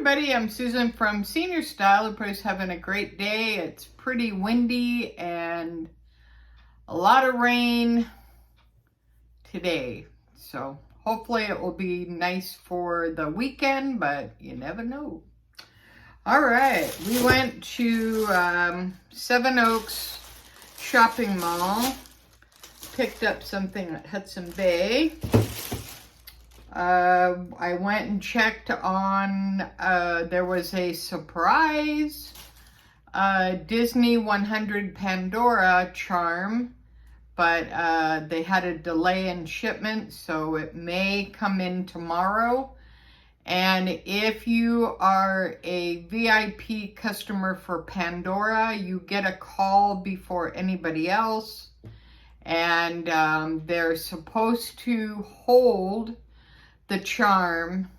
everybody, I'm Susan from Senior Style. Everybody's having a great day. It's pretty windy and a lot of rain today. So hopefully it will be nice for the weekend, but you never know. All right, we went to Seven Oaks Shopping Mall, picked up something at Hudson Bay. I went and checked on, there was a surprise Disney 100 Pandora charm, but they had a delay in shipment, so it may come in tomorrow. And if you are a VIP customer for Pandora, you get a call before anybody else, and they're supposed to hold the charm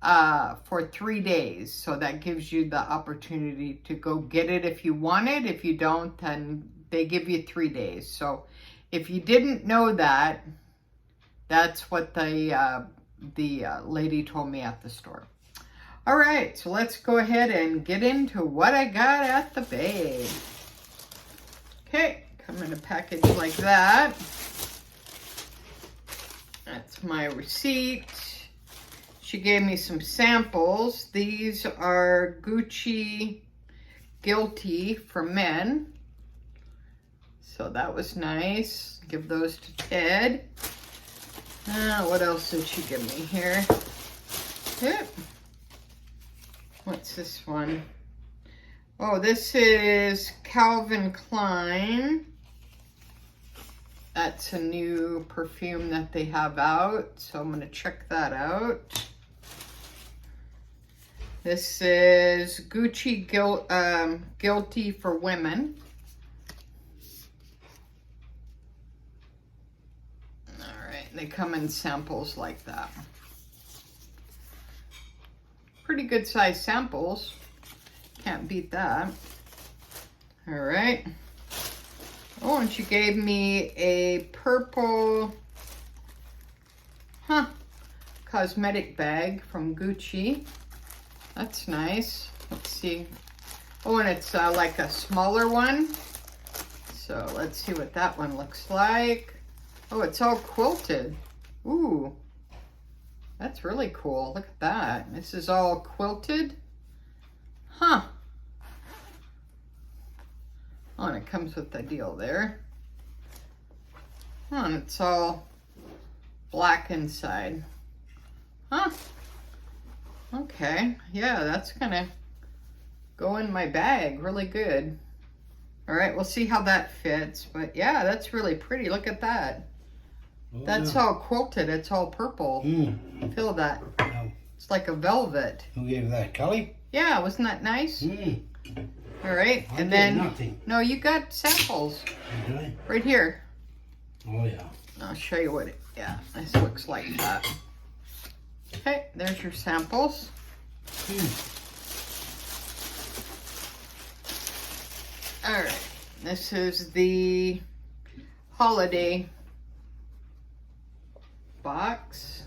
for 3 days. So that gives you the opportunity to go get it if you want it. If you don't, then they give you 3 days. So if you didn't know that, that's what the lady told me at the store. All right, so let's go ahead and get into what I got at the Bay. Okay, come in a package like that. That's my receipt. She gave me some samples. These are Gucci Guilty for men. So that was nice. Give those to Ted. What else did she give me here? Yep. What's this one? Oh, this is Calvin Klein. That's a new perfume that they have out, so I'm going to check that out. This is Gucci Guilty for women. Alright, they come in samples like that. Pretty good size samples. Can't beat that. Alright. Oh, and she gave me a purple, cosmetic bag from Gucci. That's nice. Let's see. Oh, and it's like a smaller one. So let's see what that one looks like. Oh, it's all quilted. Ooh, that's really cool. Look at that. This is all quilted. Huh. Oh, and it comes with the deal there. Oh, and it's all black inside. Huh. Okay. Yeah, that's gonna go in my bag. Really good. All right, we'll see how that fits. But yeah, that's really pretty. Look at that. Oh, that's all quilted. It's all purple. Feel that. Oh. It's like a velvet. Who gave you that, Kelly? Yeah, wasn't that nice? All right, and then nothing. No, you got samples. Okay. Right here. Oh yeah. I'll show you what it. Yeah, this looks like that. Okay, there's your samples. All right, this is the holiday box.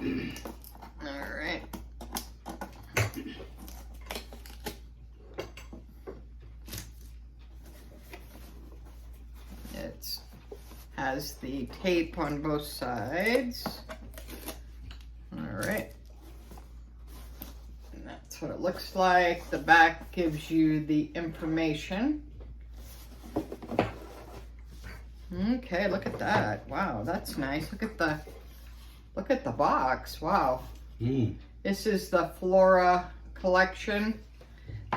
All right. It has the tape on both sides. All right. And that's what it looks like. The back gives you the information. Okay, look at that. Wow, that's nice. Look at the box. Wow. This is the Flora collection.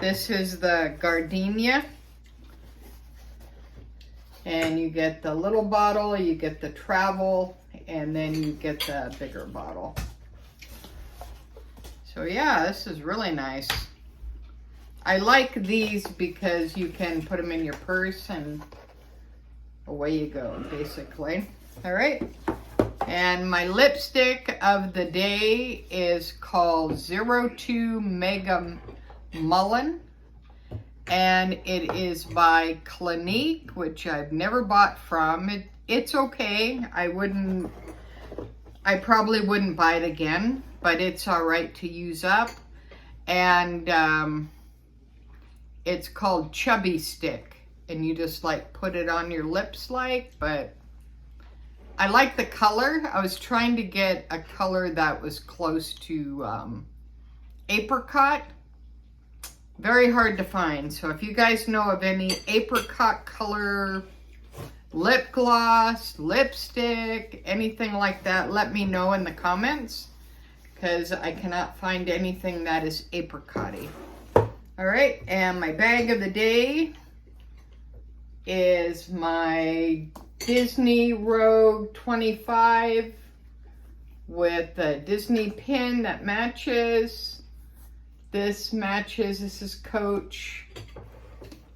This is the Gardenia. And you get the little bottle, you get the travel, and then you get the bigger bottle. So yeah, this is really nice. I like these because you can put them in your purse and away you go, basically. All right. And my lipstick of the day is called 02 Mega Mullen. And it is by Clinique, which I've never bought from. It's okay. I wouldn't I probably wouldn't buy it again, but it's all right to use up. And it's called Chubby Stick. And you just like put it on your lips but I like the color. I was trying to get a color that was close to apricot. Very hard to find. So if you guys know of any apricot color lip gloss, lipstick, anything like that, let me know in the comments, because I cannot find anything that is apricot-y. All right, and my bag of the day is my Disney Rogue 25 with a Disney pin that matches. This matches, this is Coach.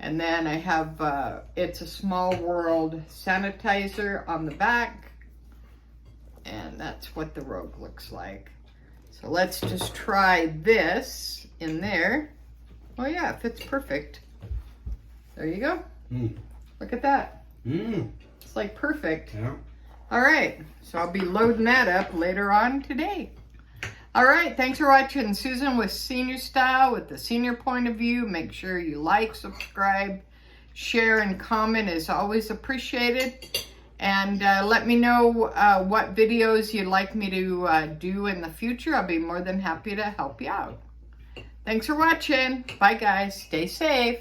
And then I have, It's a Small World sanitizer on the back. And that's what the Rogue looks like. So let's just try this in there. Oh yeah, it fits perfect. There you go. Look at that. It's like perfect. Yeah. All right, so I'll be loading that up later on today. All right, thanks for watching Susan with Senior Style, with the senior point of view. Make sure you like, subscribe, share, and comment is always appreciated. And let me know what videos you'd like me to do in the future. I'll be more than happy to help you out. Thanks for watching. Bye, guys. Stay safe.